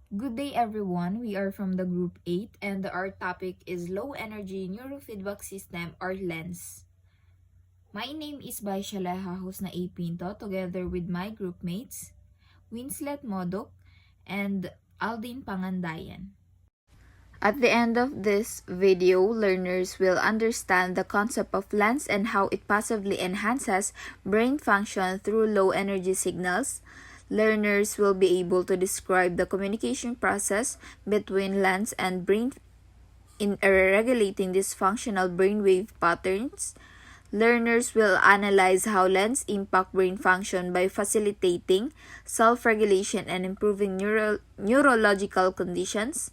Good day everyone, we are from the group 8 and our topic is Low Energy Neurofeedback System or LENS. My name is Baishala Husna A. Pinto together with my group mates, Winslet Modok and Aldin Pangandayan. At the end of this video, learners will understand the concept of LENS and how it passively enhances brain function through low energy signals. Learners will be able to describe the communication process between LENS and brain in regulating dysfunctional brainwave patterns. Learners will analyze how LENS impact brain function by facilitating self-regulation and improving neurological conditions.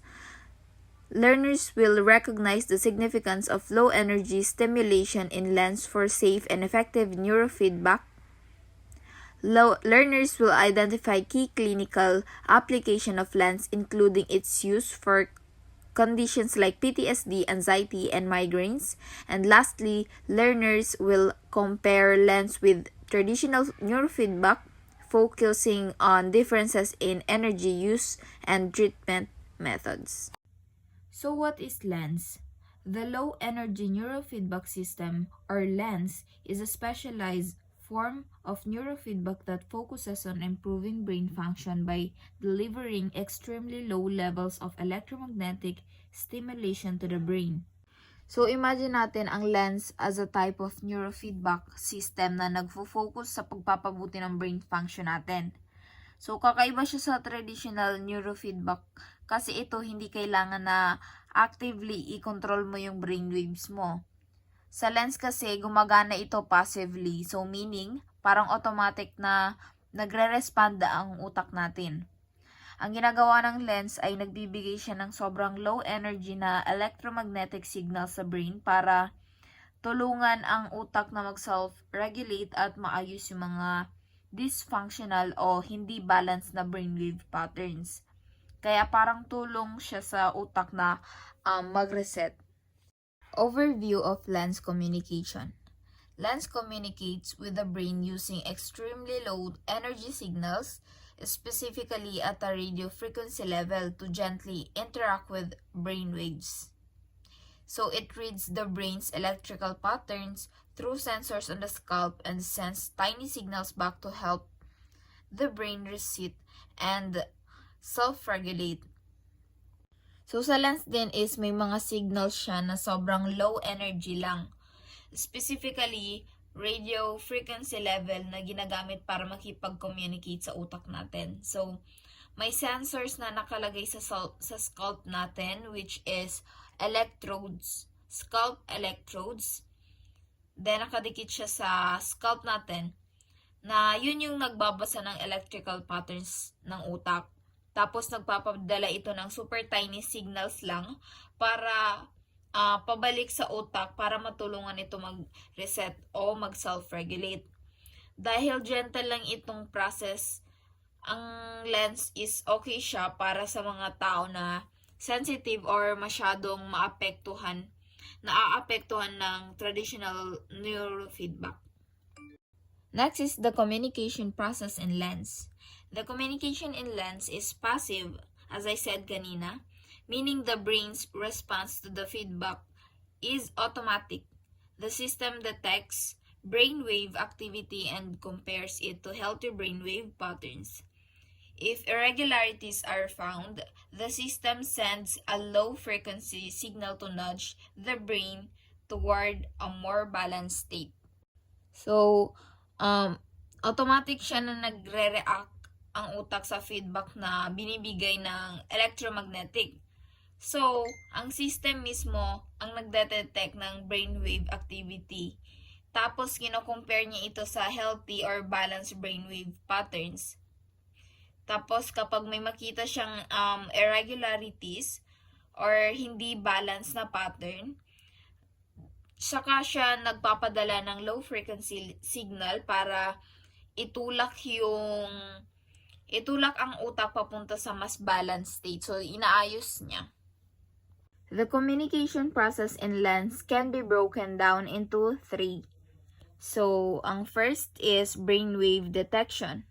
Learners will recognize the significance of low-energy stimulation in LENS for safe and effective neurofeedback. Learners will identify key clinical application of LENS, including its use for conditions like PTSD, anxiety, and migraines. And lastly, learners will compare LENS with traditional neurofeedback, focusing on differences in energy use and treatment methods. So what is LENS? The Low Energy Neurofeedback System, or LENS, is a specialized form of neurofeedback that focuses on improving brain function by delivering extremely low levels of electromagnetic stimulation to the brain. So imagine natin ang LENS as a type of neurofeedback system na nagfo-focus sa pagpapabuti ng brain function natin. So kakaiba siya sa traditional neurofeedback kasi ito hindi kailangan na actively i-control mo yung brainwaves mo. Sa LENS kasi gumagana ito passively, so meaning parang automatic na nagre-respond ang utak natin. Ang ginagawa ng LENS ay nagbibigay siya ng sobrang low energy na electromagnetic signal sa brain para tulungan ang utak na mag-self-regulate at maayos yung mga dysfunctional o hindi balanced na brainwave patterns. Kaya parang tulong siya sa utak na mag-reset. Overview of LENS communication. LENS communicates with the brain using extremely low energy signals, specifically at a radio frequency level, to gently interact with brain waves. So it reads the brain's electrical patterns through sensors on the scalp and sends tiny signals back to help the brain reset and self-regulate. So sa LENS din is may mga signals siya na sobrang low energy lang. Specifically, radio frequency level na ginagamit para makipag-communicate sa utak natin. So, may sensors na nakalagay sa scalp natin, which is electrodes, scalp electrodes. Then, nakadikit siya sa scalp natin na yun yung nagbabasa ng electrical patterns ng utak. Tapos, nagpapadala ito ng super tiny signals lang para pabalik sa utak para matulungan ito mag-reset o mag-self-regulate. Dahil gentle lang itong process, ang LENS is okay siya para sa mga tao na sensitive or masyadong naaapektuhan ng traditional neurofeedback. Next is the communication process in LENS. The communication in LENS is passive, as I said kanina, meaning the brain's response to the feedback is automatic. The system detects brainwave activity and compares it to healthy brainwave patterns. If irregularities are found, the system sends a low-frequency signal to nudge the brain toward a more balanced state. So, automatic siya na nagre-react ang utak sa feedback na binibigay ng electromagnetic. So, ang system mismo ang nagde-detect ng brainwave activity. Tapos, kino-compare niya ito sa healthy or balanced brainwave patterns. Tapos, kapag may makita siyang irregularities or hindi balanced na pattern, saka siya nagpapadala ng low frequency signal para itulak ang utak papunta sa mas balanced state. So, inaayos niya. The communication process in LENS can be broken down into 3. So, ang first is brainwave detection.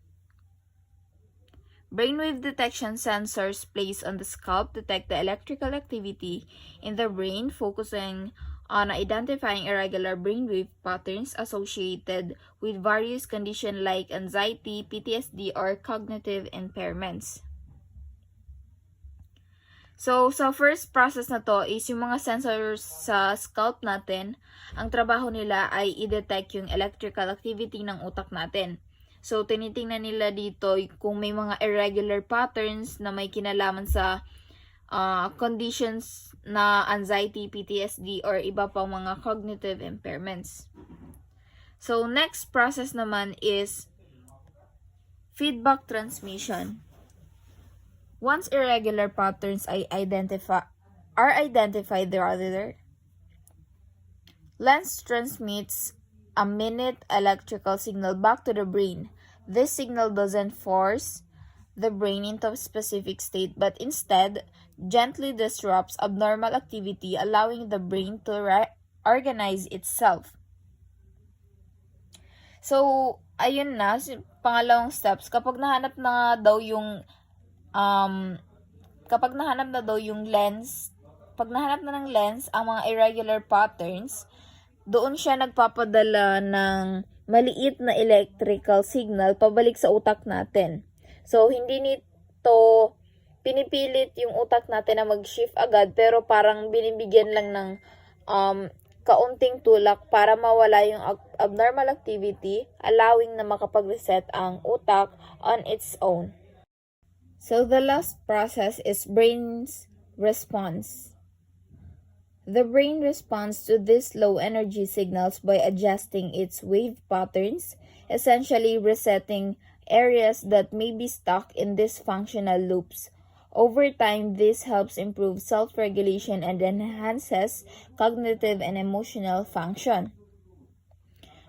Brainwave detection sensors placed on the scalp detect the electrical activity in the brain, focusing on identifying irregular brainwave patterns associated with various conditions like anxiety, PTSD, or cognitive impairments. So, sa first process na to is yung mga sensors sa scalp natin, ang trabaho nila ay i-detect yung electrical activity ng utak natin. So, tinitingnan nila dito kung may mga irregular patterns na may kinalaman sa conditions na anxiety, PTSD, or iba pang mga cognitive impairments. So, next process naman is feedback transmission. Once irregular patterns are identified, lens transmits a minute electrical signal back to the brain. This signal doesn't force the brain into a specific state, but instead gently disrupts abnormal activity, allowing the brain to organize itself. So, ayun na, pangalawang steps, kapag nahanap na daw yung lens, pag nahanap na ng lens ang mga irregular patterns, doon siya nagpapadala ng maliit na electrical signal pabalik sa utak natin. So, hindi nito pinipilit yung utak natin na mag-shift agad, pero parang binibigyan lang ng kaunting tulak para mawala yung abnormal activity, allowing na makapag-reset ang utak on its own. So, the last process is brain's response. The brain responds to these low-energy signals by adjusting its wave patterns, essentially resetting areas that may be stuck in dysfunctional loops. Over time, this helps improve self-regulation and enhances cognitive and emotional function.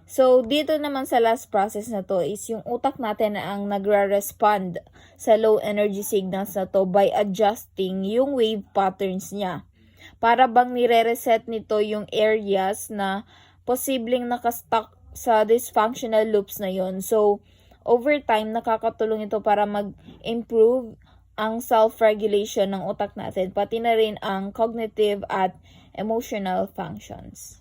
So, dito naman sa last process na to is yung utak natin na ang nagre-respond sa low energy signals na to by adjusting yung wave patterns niya. Para bang nire-reset nito yung areas na posibleng nakastuck sa dysfunctional loops na yon. So, over time, nakakatulong ito para mag-improve ang self-regulation ng utak natin, pati na rin ang cognitive at emotional functions.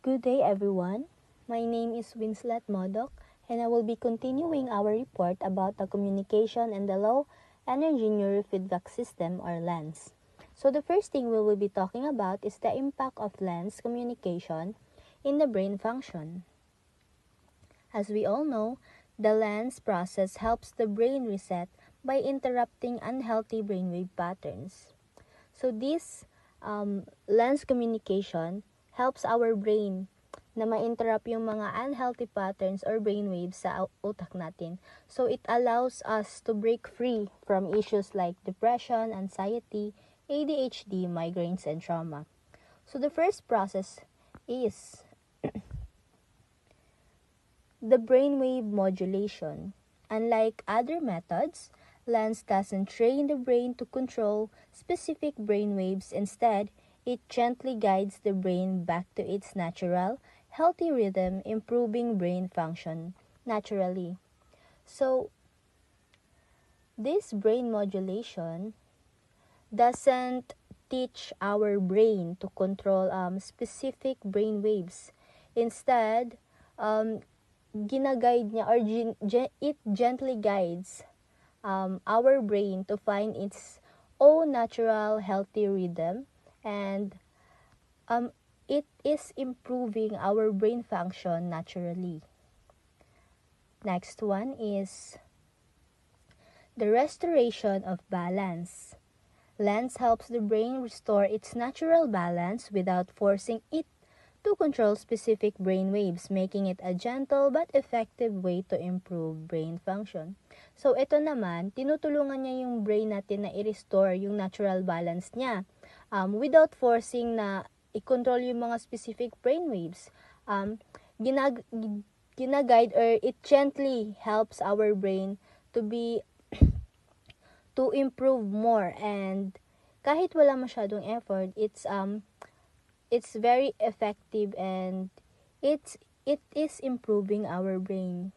Good day, everyone. My name is Winslet Modoc, and I will be continuing our report about the communication and the low energy neurofeedback system, or LENS. So the first thing we will be talking about is the impact of LENS communication in the brain function. As we all know, the LENS process helps the brain reset by interrupting unhealthy brainwave patterns. So this LENS communication helps our brain na ma-interrupt yung mga unhealthy patterns or brainwaves sa utak natin. So, it allows us to break free from issues like depression, anxiety, ADHD, migraines, and trauma. So, the first process is the brainwave modulation. Unlike other methods, LENS doesn't train the brain to control specific brainwaves. Instead, it gently guides the brain back to its natural, healthy rhythm, improving brain function naturally. So, this brain modulation doesn't teach our brain to control specific brain waves. Instead, ginaguide niya, or it gently guides our brain to find its own natural, healthy rhythm, and it is improving our brain function naturally. Next one is the restoration of balance. LENS helps the brain restore its natural balance without forcing it to control specific brain waves, making it a gentle but effective way to improve brain function. So, ito naman, tinutulungan niya yung brain natin na i-restore yung natural balance niya without forcing na i-control yung mga specific brain waves. Ginaguide, or it gently helps our brain to improve more, and kahit wala masyadong effort, it's very effective, and it is improving our brain.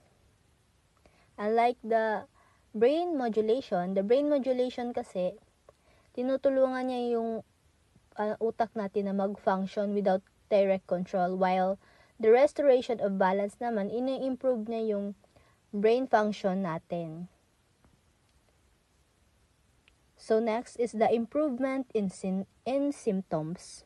Unlike the brain modulation kasi, tinutulungan niya yung utak natin na mag-function without direct control, while the restoration of balance naman, ini-improve niya yung brain function natin. So next is the improvement in symptoms.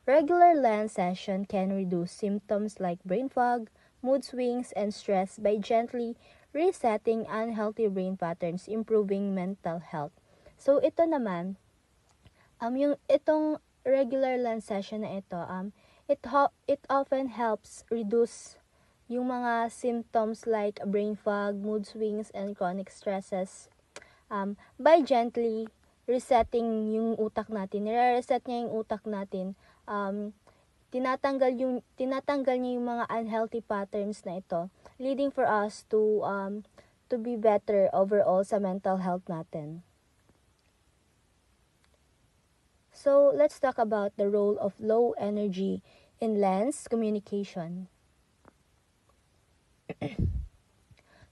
Regular lens session can reduce symptoms like brain fog, mood swings, and stress by gently resetting unhealthy brain patterns, improving mental health. So ito naman, yung itong regular lens session na ito, it often helps reduce yung mga symptoms like brain fog, mood swings, and chronic stresses by gently resetting yung utak natin. Nire-reset niya yung utak natin. Tinatanggal niya yung mga unhealthy patterns na ito, leading for us to be better overall sa mental health natin. So, let's talk about the role of low energy in lens communication.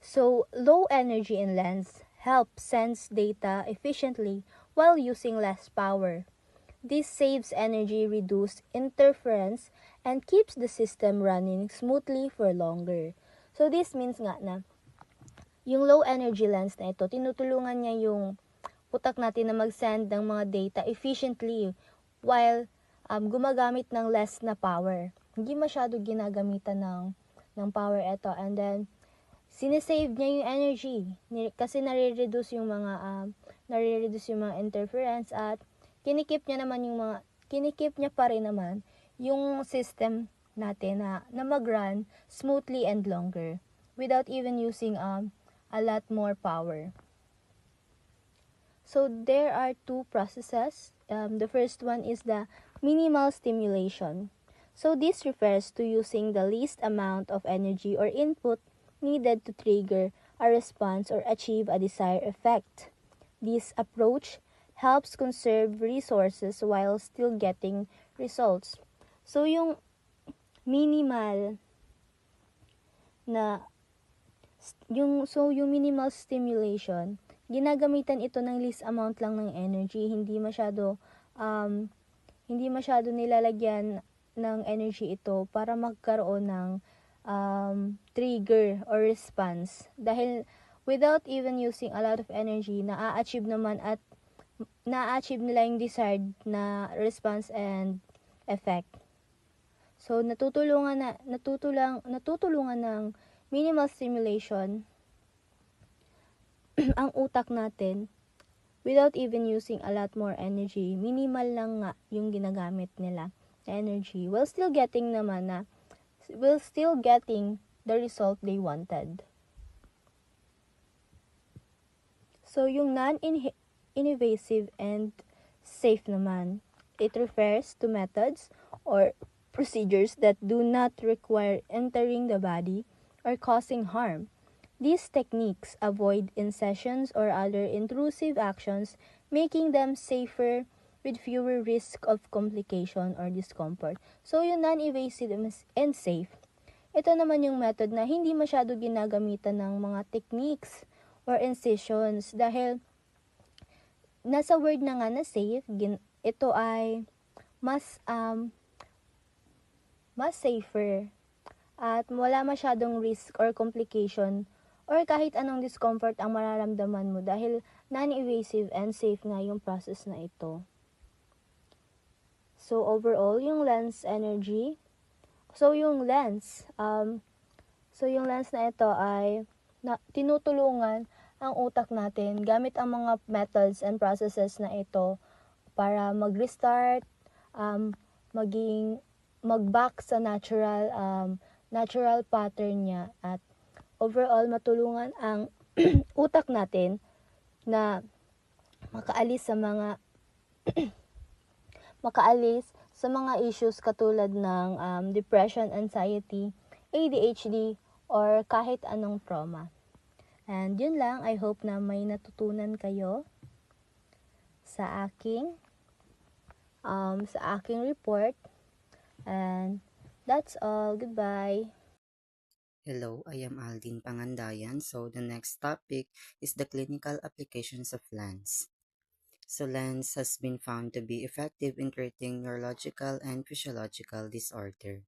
So, low energy in lens help sense data efficiently while using less power. This saves energy, reduces interference, and keeps the system running smoothly for longer. So, this means nga na yung low energy lens na ito, tinutulungan niya yung utak natin na mag-send ng mga data efficiently while gumagamit ng less na power. Hindi masyado ginagamitan ng power ito. And then, sinesave niya yung energy kasi nare-reduce yung mga interference at kinikip niya pa rin naman yung system natin na mag-run smoothly and longer without even using a lot more power. So there are two processes. The first one is the minimal stimulation. So this refers to using the least amount of energy or input needed to trigger a response or achieve a desired effect. This approach helps conserve resources while still getting results. So yung minimal minimal stimulation, ginagamitan ito ng least amount lang ng energy, hindi masyado nilalagyan ng energy ito para magkaroon ng trigger or response. Dahil without even using a lot of energy, na-achieve nila yung desired na response and effect. So natutulungan ng minimal stimulation ang utak natin without even using a lot more energy. Minimal lang nga yung ginagamit nila na energy while still getting the result they wanted. So, yung non-invasive and safe naman, it refers to methods or procedures that do not require entering the body or causing harm. These techniques avoid incisions or other intrusive actions, making them safer with fewer risk of complication or discomfort. So, yung non-invasive and safe, ito naman yung method na hindi masyado ginagamitan ng mga techniques or incisions dahil nasa word na nga na safe, ito ay mas safer at wala masyadong risk or complication or kahit anong discomfort ang mararamdaman mo dahil non-invasive and safe nga yung process na ito. So overall, yung lens energy, yung lens na ito ay tinutulungan ang utak natin gamit ang mga methods and processes na ito para mag-restart, mag-back sa natural pattern niya at overall matulungan ang utak natin na makaalis sa mga issues katulad ng depression, anxiety, ADHD, or kahit anong trauma. And yun lang, I hope na may natutunan kayo sa aking report. And that's all. Goodbye. Hello, I am Aldin Pangandayan. So the next topic is the clinical applications of lens. So lens has been found to be effective in treating neurological and physiological disorder.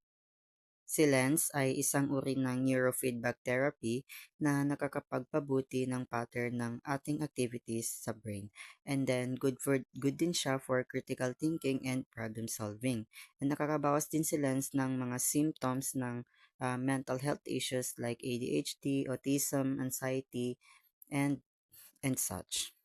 Si lens ay isang uri ng neurofeedback therapy na nakakapagpabuti ng pattern ng ating activities sa brain. And then, good din siya for critical thinking and problem solving. And nakakabawas din si lens ng mga symptoms ng mental health issues like ADHD, autism, anxiety, and such.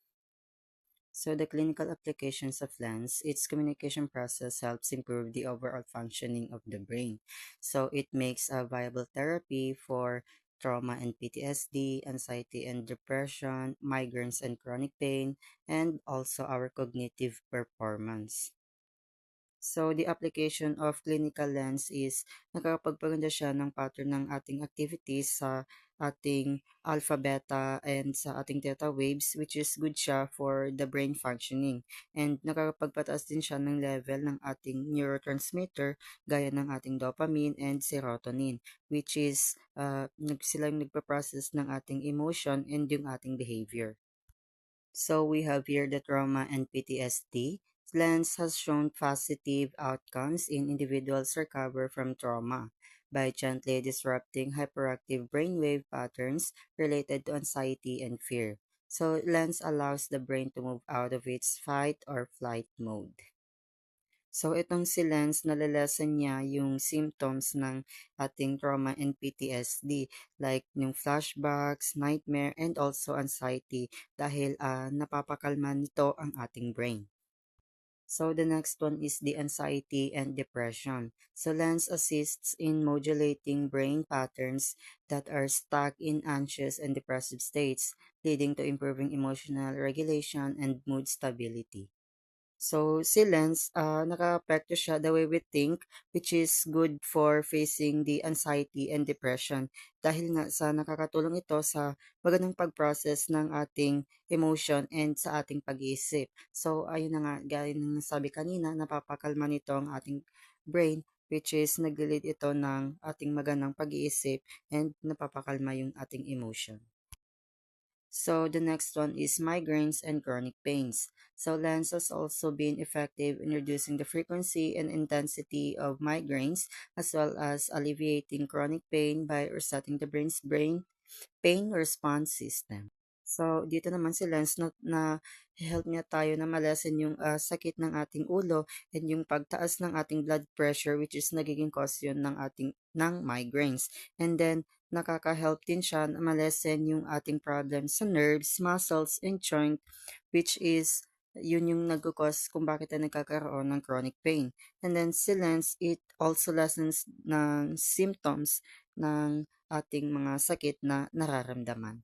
So the clinical applications of lens, its communication process helps improve the overall functioning of the brain. So it makes a viable therapy for trauma and PTSD, anxiety and depression, migraines and chronic pain, and also our cognitive performance. So, the application of clinical lens is nakakapagpaganda siya ng pattern ng ating activities sa ating alpha, beta, and sa ating theta waves, which is good siya for the brain functioning. And nakakapagpataas din siya ng level ng ating neurotransmitter gaya ng ating dopamine and serotonin, which is sila yung nagpa-process ng ating emotion and yung ating behavior. So we have here the trauma and PTSD. Lens has shown positive outcomes in individuals recover from trauma by gently disrupting hyperactive brainwave patterns related to anxiety and fear. So lens allows the brain to move out of its fight or flight mode. So, itong si Lance, nalalasan niya yung symptoms ng ating trauma and PTSD like yung flashbacks, nightmare, and also anxiety dahil napapakalma nito ang ating brain. So, the next one is the anxiety and depression. So, Lance assists in modulating brain patterns that are stuck in anxious and depressive states, leading to improving emotional regulation and mood stability. So, silence, naka-apekto siya the way we think, which is good for facing the anxiety and depression. Dahil nga sa nakakatulong ito sa magandang pag-process ng ating emotion and sa ating pag-iisip. So, ayun na nga, gaya ng nasabi kanina, napapakalma nito ang ating brain, which is nag-lead ito ng ating magandang pag-iisip and napapakalma yung ating emotion. So the next one is migraines and chronic pains. So LANS has also been effective in reducing the frequency and intensity of migraines as well as alleviating chronic pain by resetting the brain's pain response system. So, dito naman si Lance na help niya tayo na malesen yung sakit ng ating ulo and yung pagtaas ng ating blood pressure which is nagiging cause yun ng migraines. And then, nakaka-help din siya na malesen yung ating problems sa nerves, muscles, and joint which is yun yung nagkukos kung bakit tayo nagkakaroon ng chronic pain. And then si Lance, it also lessens ng symptoms ng ating mga sakit na nararamdaman.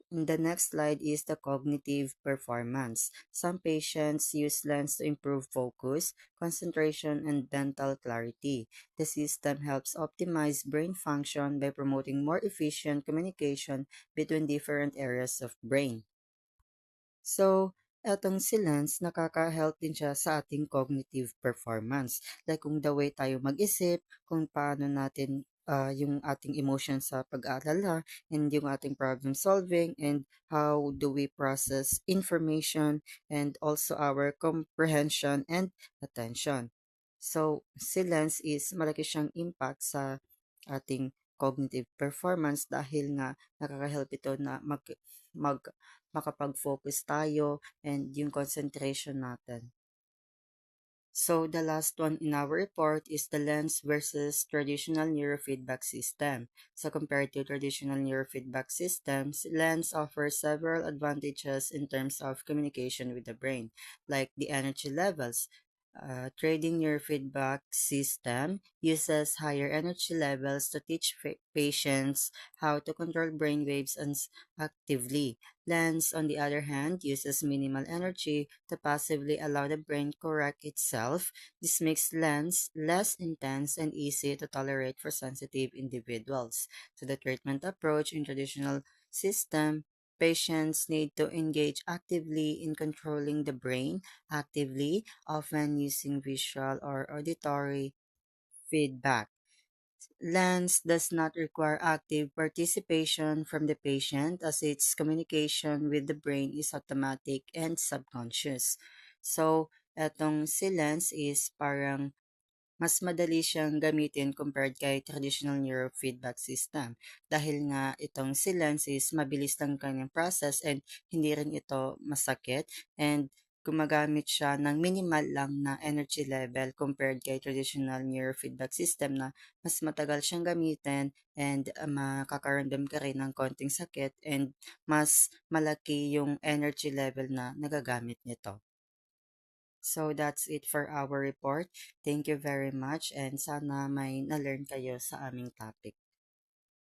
The next slide is the cognitive performance. Some patients use lens to improve focus, concentration, and dental clarity. The system helps optimize brain function by promoting more efficient communication between different areas of brain. So, etong si Lance, nakaka-help din siya sa ating cognitive performance. Like kung the way tayo mag-isip, kung paano natin yung ating emotions sa pag-aalala, and yung ating problem solving, and how do we process information, and also our comprehension and attention. So, si Lance is malaki siyang impact sa ating cognitive performance dahil nga nakaka-help ito na mag makapag-focus tayo and yung concentration natin. So the last one in our report is the lens versus traditional neurofeedback system. So compared to traditional neurofeedback systems, lens offers several advantages in terms of communication with the brain, like the energy levels. Trading neurofeedback system uses higher energy levels to teach patients how to control brain waves actively. Lens, on the other hand, uses minimal energy to passively allow the brain correct itself. This makes lens less intense and easy to tolerate for sensitive individuals. So the treatment approach in traditional system, patients need to engage actively in controlling the brain actively, often using visual or auditory feedback. Lens does not require active participation from the patient as its communication with the brain is automatic and subconscious. So, etong si lens is parang mas madali siyang gamitin compared kay traditional neurofeedback system. Dahil nga itong si lens is mabilis lang kanyang process and hindi rin ito masakit and gumagamit siya ng minimal lang na energy level compared kay traditional neurofeedback system na mas matagal siyang gamitin and makakaramdam ka rin ng konting sakit and mas malaki yung energy level na nagagamit nito. So that's it for our report. Thank you very much and sana may na-learn kayo sa aming topic.